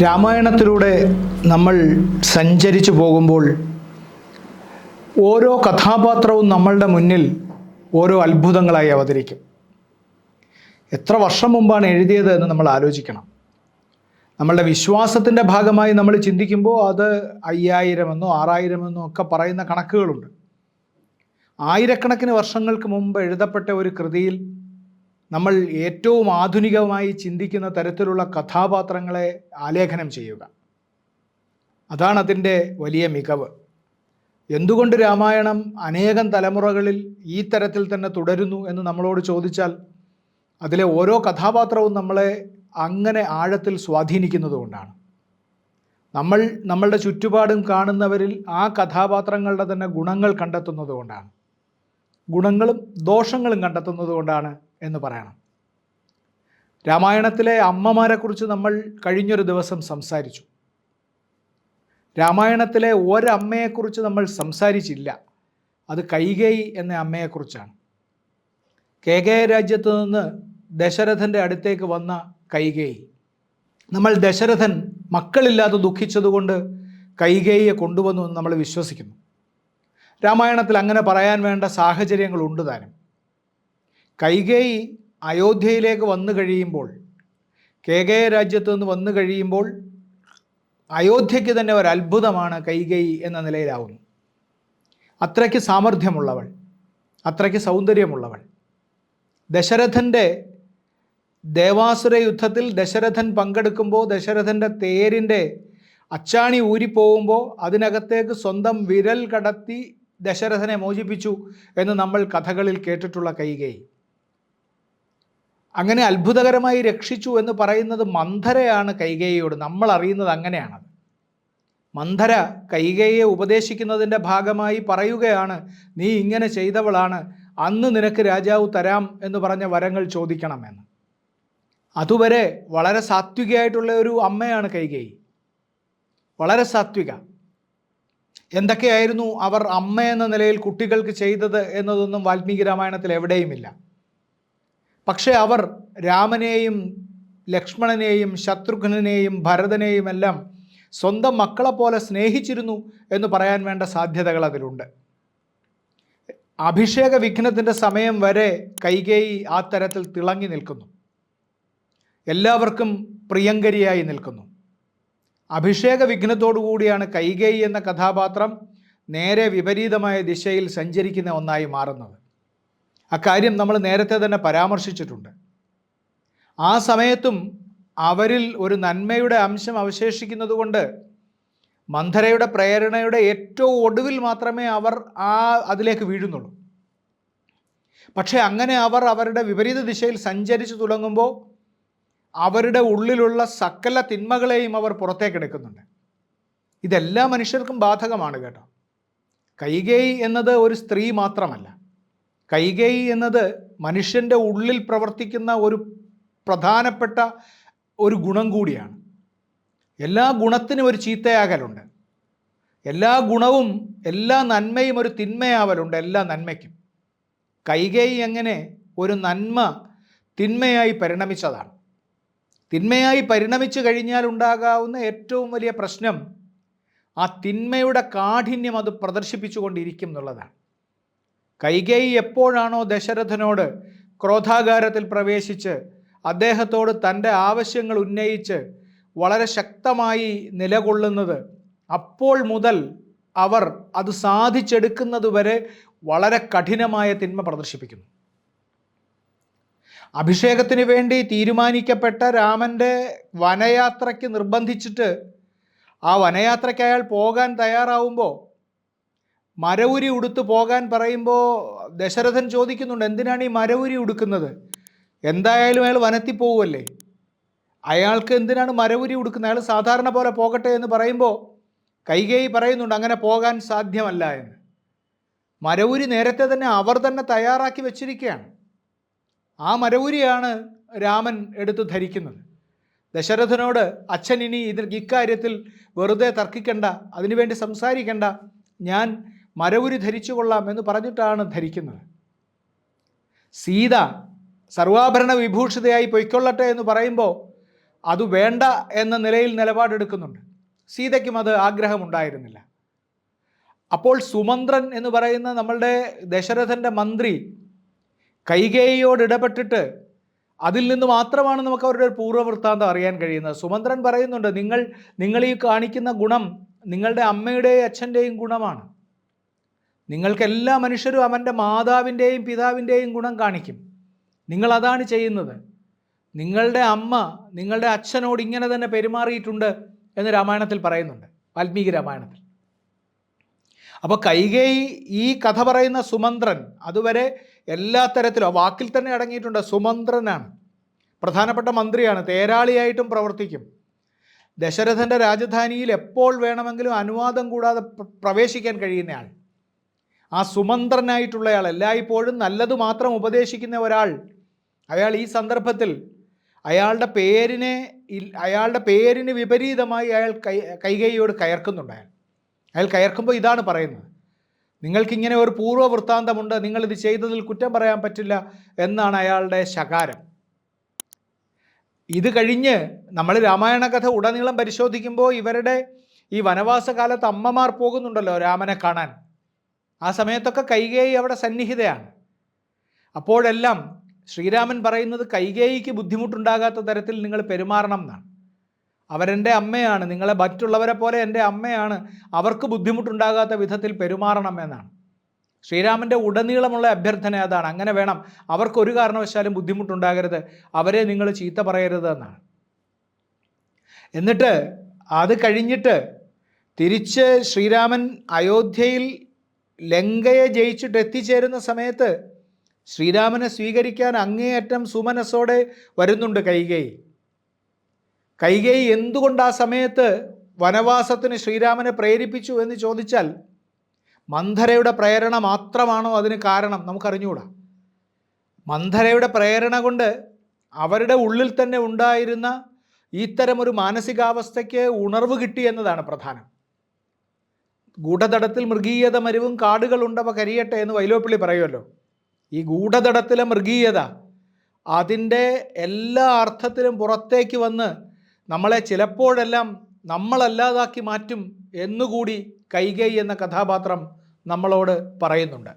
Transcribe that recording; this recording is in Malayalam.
രാമായണത്തിലൂടെ നമ്മൾ സഞ്ചരിച്ചു പോകുമ്പോൾ ഓരോ കഥാപാത്രവും നമ്മളുടെ മുന്നിൽ ഓരോ അത്ഭുതങ്ങളായി അവതരിക്കും. എത്ര വർഷം മുമ്പാണ് എഴുതിയത് എന്ന് നമ്മൾ ആലോചിക്കണം. നമ്മളുടെ വിശ്വാസത്തിൻ്റെ ഭാഗമായി നമ്മൾ ചിന്തിക്കുമ്പോൾ അത് 5000 എന്നോ 6000 എന്നോ ഒക്കെ പറയുന്ന കണക്കുകളുണ്ട്. ആയിരക്കണക്കിന് വർഷങ്ങൾക്ക് മുമ്പ് എഴുതപ്പെട്ട ഒരു കൃതിയിൽ നമ്മൾ ഏറ്റവും ആധുനികമായി ചിന്തിക്കുന്ന തരത്തിലുള്ള കഥാപാത്രങ്ങളെ ആലേഖനം ചെയ്യുക, അതാണ് അതിൻ്റെ വലിയ മികവ്. എന്തുകൊണ്ട് രാമായണം അനേകം തലമുറകളിൽ ഈ തരത്തിൽ തന്നെ തുടരുന്നു എന്ന് നമ്മളോട് ചോദിച്ചാൽ, അതിലെ ഓരോ കഥാപാത്രവും നമ്മളെ അങ്ങനെ ആഴത്തിൽ സ്വാധീനിക്കുന്നതുകൊണ്ടാണ്. നമ്മളുടെ ചുറ്റുപാടും കാണുന്നവരിൽ ആ കഥാപാത്രങ്ങളുടെ തന്നെ ഗുണങ്ങൾ കണ്ടെത്തുന്നതുകൊണ്ടാണ്, ഗുണങ്ങളും ദോഷങ്ങളും കണ്ടെത്തുന്നതുകൊണ്ടാണ് എന്ന് പറയണം. രാമായണത്തിലെ അമ്മമാരെക്കുറിച്ച് നമ്മൾ കഴിഞ്ഞൊരു ദിവസം സംസാരിച്ചു. രാമായണത്തിലെ ഒരമ്മയെക്കുറിച്ച് നമ്മൾ സംസാരിച്ചില്ല. അത് കൈകേയി എന്ന അമ്മയെക്കുറിച്ചാണ്. കേകയ രാജ്യത്ത് നിന്ന് ദശരഥൻ്റെ അടുത്തേക്ക് വന്ന കൈകേയി. നമ്മൾ ദശരഥൻ മക്കളില്ലാതെ ദുഃഖിച്ചതുകൊണ്ട് കൈകേയിയെ കൊണ്ടുവന്നു എന്ന് നമ്മൾ വിശ്വസിക്കുന്നു. രാമായണത്തിൽ അങ്ങനെ പറയാൻ വേണ്ട സാഹചര്യങ്ങളുണ്ട് താനും. കൈകേയി അയോധ്യയിലേക്ക് വന്നു കഴിയുമ്പോൾ, കേകയ രാജ്യത്ത് നിന്ന് വന്നു കഴിയുമ്പോൾ അയോധ്യയ്ക്ക് തന്നെ ഒരു അത്ഭുതമാണ് കൈകേയി എന്ന നിലയിലാവുന്നു. അത്രയ്ക്ക് സാമർഥ്യമുള്ളവൾ, അത്രയ്ക്ക് സൗന്ദര്യമുള്ളവൾ. ദശരഥൻ്റെ ദേവാസുര യുദ്ധത്തിൽ ദശരഥൻ പങ്കെടുക്കുമ്പോൾ ദശരഥൻ്റെ തേരിൻ്റെ അച്ചാണി ഊരിപ്പോകുമ്പോൾ അതിനകത്തേക്ക് സ്വന്തം വിരൽ കടത്തി ദശരഥനെ മോചിപ്പിച്ചു എന്ന് നമ്മൾ കഥകളിൽ കേട്ടിട്ടുള്ള കൈകേയി. അങ്ങനെ അത്ഭുതകരമായി രക്ഷിച്ചു എന്ന് പറയുന്നത് മന്ധരയാണ് കൈകേയിയോട്. നമ്മൾ അറിയുന്നത് അങ്ങനെയാണത്. മന്ധര കൈകേയിയെ ഉപദേശിക്കുന്നതിൻ്റെ ഭാഗമായി പറയുകയാണ്, നീ ഇങ്ങനെ ചെയ്തവളാണ്, അന്ന് നിനക്ക് രാജാവ് തരാം എന്ന് പറഞ്ഞ വരങ്ങൾ ചോദിക്കണമെന്ന്. അതുവരെ വളരെ സാത്വികയായിട്ടുള്ള ഒരു അമ്മയാണ് കൈകേയി, വളരെ സാത്വിക. എന്തൊക്കെയായിരുന്നു അവർ അമ്മ എന്ന നിലയിൽ കുട്ടികൾക്ക് ചെയ്തത് എന്നതൊന്നും വാൽമീകി രാമായണത്തിൽ എവിടെയുമില്ല. പക്ഷേ അവർ രാമനെയും ലക്ഷ്മണനെയും ശത്രുഘ്നെയും ഭരതനെയും എല്ലാം സ്വന്തം മക്കളെപ്പോലെ സ്നേഹിച്ചിരുന്നു എന്ന് പറയാൻ വേണ്ട സാധ്യതകൾ അതിലുണ്ട്. അഭിഷേക വിഘ്നത്തിൻ്റെ സമയം വരെ കൈകേയി ആ തരത്തിൽ തിളങ്ങി നിൽക്കുന്നു, എല്ലാവർക്കും പ്രിയങ്കരിയായി നിൽക്കുന്നു. അഭിഷേക വിഘ്നത്തോടു കൂടിയാണ് കൈകേയി എന്ന കഥാപാത്രം നേരെ വിപരീതമായ ദിശയിൽ സഞ്ചരിക്കുന്ന ഒന്നായി മാറുന്നത്. അക്കാര്യം നമ്മൾ നേരത്തെ തന്നെ പരാമർശിച്ചിട്ടുണ്ട്. ആ സമയത്തും അവരിൽ ഒരു നന്മയുടെ അംശം അവശേഷിക്കുന്നത് കൊണ്ട് മന്ധരയുടെ പ്രേരണയുടെ ഏറ്റവും ഒടുവിൽ മാത്രമേ അവർ അതിലേക്ക് വീഴുന്നുള്ളൂ. പക്ഷേ അങ്ങനെ അവർ അവരുടെ വിപരീത ദിശയിൽ സഞ്ചരിച്ചു തുടങ്ങുമ്പോൾ അവരുടെ ഉള്ളിലുള്ള സകല തിന്മകളെയും അവർ പുറത്തേക്കെടുക്കുന്നുണ്ട്. ഇതെല്ലാ മനുഷ്യർക്കും ബാധകമാണ് കേട്ടോ. കൈകേയി എന്നത് ഒരു സ്ത്രീ മാത്രമല്ല, കൈകേയി എന്നത് മനുഷ്യൻ്റെ ഉള്ളിൽ പ്രവർത്തിക്കുന്ന ഒരു പ്രധാനപ്പെട്ട ഒരു ഗുണം കൂടിയാണ്. എല്ലാ ഗുണത്തിനും ഒരു ചീത്തയാകലുണ്ട്, എല്ലാ ഗുണവും എല്ലാ നന്മയും ഒരു തിന്മയാവലുണ്ട് എല്ലാ നന്മയ്ക്കും. കൈകേയി എങ്ങനെ ഒരു നന്മ തിന്മയായി പരിണമിച്ചതാണ്. തിന്മയായി പരിണമിച്ചു കഴിഞ്ഞാൽ ഉണ്ടാകാവുന്ന ഏറ്റവും വലിയ പ്രശ്നം ആ തിന്മയുടെ കാഠിന്യം അത് പ്രദർശിപ്പിച്ചുകൊണ്ടിരിക്കും എന്നുള്ളതാണ്. കൈകേയി എപ്പോഴാണോ ദശരഥനോട് ക്രോധാകാരത്തിൽ പ്രവേശിച്ച് അദ്ദേഹത്തോട് തൻ്റെ ആവശ്യങ്ങൾ ഉന്നയിച്ച് വളരെ ശക്തമായി നിലകൊള്ളുന്നത്, അപ്പോൾ മുതൽ അവർ അത് സാധിച്ചെടുക്കുന്നത് വരെ വളരെ കഠിനമായ തിന്മ പ്രദർശിപ്പിക്കുന്നു. അഭിഷേകത്തിന് വേണ്ടി തീരുമാനിക്കപ്പെട്ട രാമൻ്റെ വനയാത്രയ്ക്ക് നിർബന്ധിച്ചിട്ട് ആ വനയാത്രയ്ക്ക് അയാൾ പോകാൻ തയ്യാറാവുമ്പോൾ, മരവുരി ഉടുത്ത് പോകാൻ പറയുമ്പോൾ ദശരഥൻ ചോദിക്കുന്നുണ്ട്, എന്തിനാണ് ഈ മരവുരി ഉടുക്കുന്നത്? എന്തായാലും അയാൾ വനത്തിൽ പോകുമല്ലേ, അയാൾക്ക് എന്തിനാണ് മരവുരി ഉടുക്കുന്നത്? അയാൾ സാധാരണ പോലെ പോകട്ടെ എന്ന് പറയുമ്പോൾ കൈകേയി പറയുന്നുണ്ട്, അങ്ങനെ പോകാൻ സാധ്യമല്ല എന്ന്. മരവുരി നേരത്തെ തന്നെ അവർ തന്നെ തയ്യാറാക്കി വെച്ചിരിക്കുകയാണ്. ആ മരവുരിയാണ് രാമൻ എടുത്ത് ധരിക്കുന്നത്. ദശരഥനോട്, അച്ഛൻ ഇനി ഇക്കാര്യത്തിൽ വെറുതെ തർക്കിക്കണ്ട, അതിനുവേണ്ടി സംസാരിക്കണ്ട, ഞാൻ മരവുരി ധരിച്ചു കൊള്ളാം എന്ന് പറഞ്ഞിട്ടാണ് ധരിക്കുന്നത്. സീത സർവാഭരണ വിഭൂഷിതയായി പൊയ്ക്കൊള്ളട്ടെ എന്ന് പറയുമ്പോൾ അത് വേണ്ട എന്ന നിലയിൽ നിലപാടെടുക്കുന്നുണ്ട്. സീതയ്ക്കും അത് ആഗ്രഹമുണ്ടായിരുന്നില്ല. അപ്പോൾ സുമന്ത്രൻ എന്ന് പറയുന്ന നമ്മളുടെ ദശരഥൻ്റെ മന്ത്രി കൈകേയിയോട് ഇടപെട്ടിട്ട് അതിൽ നിന്ന് മാത്രമാണ് നമുക്ക് അവരുടെ ഒരു പൂർവ്വവൃത്താന്തം അറിയാൻ കഴിയുന്നത്. സുമന്ത്രൻ പറയുന്നുണ്ട്, നിങ്ങൾ ഈ കാണിക്കുന്ന ഗുണം നിങ്ങളുടെ അമ്മയുടെയും അച്ഛൻ്റെയും ഗുണമാണ്. നിങ്ങൾക്ക് എല്ലാ മനുഷ്യരും അവൻ്റെ മാതാവിൻ്റെയും പിതാവിൻ്റെയും ഗുണം കാണിക്കും. നിങ്ങളതാണ് ചെയ്യുന്നത്. നിങ്ങളുടെ അമ്മ നിങ്ങളുടെ അച്ഛനോട് ഇങ്ങനെ തന്നെ പെരുമാറിയിട്ടുണ്ട് എന്ന് രാമായണത്തിൽ പറയുന്നുണ്ട്, വാൽമീകി രാമായണത്തിൽ. അപ്പോൾ കൈകേയി ഈ കഥ പറയുന്ന സുമന്ത്രൻ അതുവരെ എല്ലാ തരത്തിലും വാക്കിൽ തന്നെ അടങ്ങിയിട്ടുണ്ട്. സുമന്ത്രനാണ്, പ്രധാനപ്പെട്ട മന്ത്രിയാണ്, തേരാളിയായിട്ടും പ്രവർത്തിക്കും. ദശരഥൻ്റെ രാജധാനിയിൽ എപ്പോൾ വേണമെങ്കിലും അനുവാദം കൂടാതെ പ്രവേശിക്കാൻ കഴിയുന്നയാൾ, ആ സുമന്ത്രനായിട്ടുള്ളയാൾ, എല്ലായ്പ്പോഴും നല്ലത് മാത്രം ഉപദേശിക്കുന്ന ഒരാൾ. അയാൾ ഈ സന്ദർഭത്തിൽ അയാളുടെ പേരിന് വിപരീതമായി അയാൾ കൈകേയിയോട് കയർക്കുന്നുണ്ട്. അയാൾ കയർക്കുമ്പോൾ ഇതാണ് പറയുന്നത്, നിങ്ങൾക്കിങ്ങനെ ഒരു പൂർവ്വ വൃത്താന്തമുണ്ട്, നിങ്ങളിത് ചെയ്തതിൽ കുറ്റം പറയാൻ പറ്റില്ല എന്നാണ് അയാളുടെ ശകാരം. ഇത് കഴിഞ്ഞ് നമ്മൾ രാമായണ കഥ ഉടനീളം പരിശോധിക്കുമ്പോൾ ഇവരുടെ ഈ വനവാസകാലത്ത് അമ്മമാർ പോകുന്നുണ്ടല്ലോ രാമനെ കാണാൻ. ആ സമയത്തൊക്കെ കൈകേയി അവിടെ സന്നിഹിതയാണ്. അപ്പോഴെല്ലാം ശ്രീരാമൻ പറയുന്നത് കൈകേയിക്ക് ബുദ്ധിമുട്ടുണ്ടാകാത്ത തരത്തിൽ നിങ്ങൾ പെരുമാറണം എന്നാണ്. അവരെൻ്റെ അമ്മയാണ്, നിങ്ങളെ മറ്റുള്ളവരെ പോലെ എൻ്റെ അമ്മയാണ്, അവർക്ക് ബുദ്ധിമുട്ടുണ്ടാകാത്ത വിധത്തിൽ പെരുമാറണം എന്നാണ് ശ്രീരാമൻ്റെ ഉടനീളമുള്ള അഭ്യർത്ഥന. അതാണ്, അങ്ങനെ വേണം, അവർക്കൊരു കാരണവശാലും ബുദ്ധിമുട്ടുണ്ടാകരുത്, അവരെ നിങ്ങൾ ചീത്ത പറയരുത് എന്നാണ്. എന്നിട്ട് അത് കഴിഞ്ഞിട്ട് തിരിച്ച് ശ്രീരാമൻ അയോധ്യയിൽ ലങ്കയെ ജയിച്ചിട്ട് എത്തിച്ചേരുന്ന സമയത്ത് ശ്രീരാമനെ സ്വീകരിക്കാൻ അങ്ങേയറ്റം സുമനസ്സോടെ വരുന്നുണ്ട് കൈകേയി. കൈകേയി എന്തുകൊണ്ട് ആ സമയത്ത് വനവാസത്തിന് ശ്രീരാമനെ പ്രേരിപ്പിച്ചു എന്ന് ചോദിച്ചാൽ മന്ധരയുടെ പ്രേരണ മാത്രമാണോ അതിന് കാരണം? നമുക്കറിഞ്ഞുകൂടാ. മന്ധരയുടെ പ്രേരണ കൊണ്ട് അവരുടെ ഉള്ളിൽ തന്നെ ഉണ്ടായിരുന്ന ഇത്തരമൊരു മാനസികാവസ്ഥയ്ക്ക് ഉണർവ് കിട്ടി എന്നതാണ് പ്രധാനം. ഗൂഢതടത്തിൽ മൃഗീയത മരുവും കാടുകളുണ്ടവ കരിയട്ടെ എന്ന് വൈലോപ്പിള്ളി പറയുമല്ലോ. ഈ ഗൂഢതടത്തിലെ മൃഗീയത അതിൻ്റെ എല്ലാ അർത്ഥത്തിലും പുറത്തേക്ക് വന്ന് നമ്മളെ ചിലപ്പോഴെല്ലാം നമ്മളല്ലാതാക്കി മാറ്റും എന്നുകൂടി കൈകേയി എന്ന കഥാപാത്രം നമ്മളോട് പറയുന്നുണ്ട്.